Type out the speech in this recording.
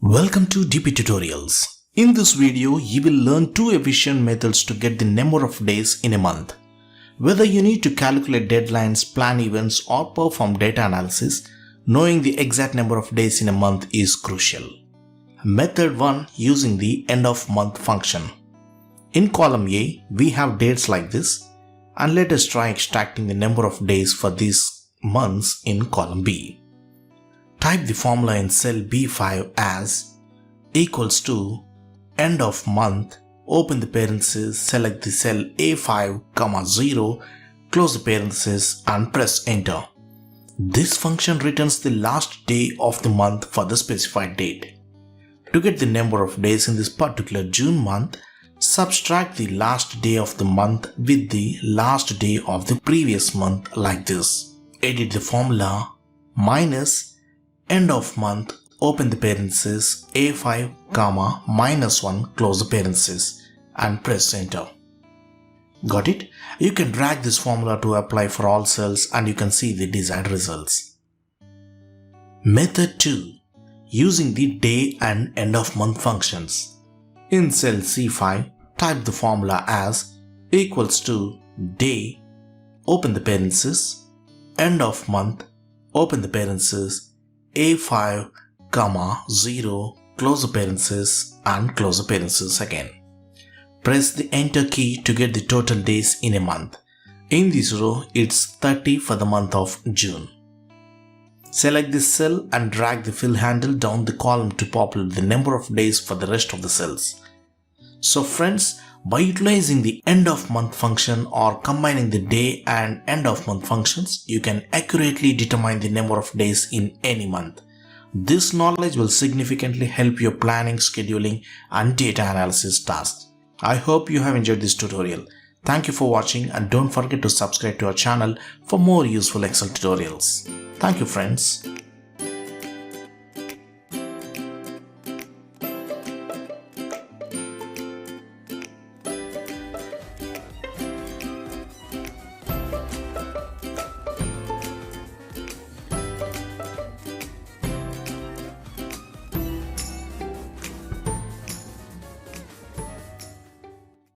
Welcome to dptutorials. In this video, you will learn two efficient methods to get the number of days in a month. Whether you need to calculate deadlines, plan events, or perform data analysis, knowing the exact number of days in a month is crucial. Method 1, using the end of month function. In column A, we have dates like this, and let us try extracting the number of days for these months in column B. Type the formula in cell B5 as equals to end of month, open the parenthesis, select the cell A5, 0, close the parenthesis and press enter. This function returns the last day of the month for the specified date. To get the number of days in this particular June month, subtract the last day of the month with the last day of the previous month like this. Edit the formula minus end of month, open the parenthesis, A5, -1, close the parenthesis and press enter. Got it? You can drag this formula to apply for all cells and you can see the desired results. Method 2, using the day and end of month functions. In cell C5, type the formula as equals to day, open the parenthesis, end of month, open the parenthesis, A5, 0, close the parenthesis and close the parenthesis again. Press the enter key to get the total days in a month. In this row, it's 30 for the month of June. Select this cell and drag the fill handle down the column to populate the number of days for the rest of the cells. So friends, by utilizing the end of month function or combining the day and end of month functions, you can accurately determine the number of days in any month. This knowledge will significantly help your planning, scheduling and data analysis tasks. I hope you have enjoyed this tutorial. Thank you for watching and don't forget to subscribe to our channel for more useful Excel tutorials. Thank you friends.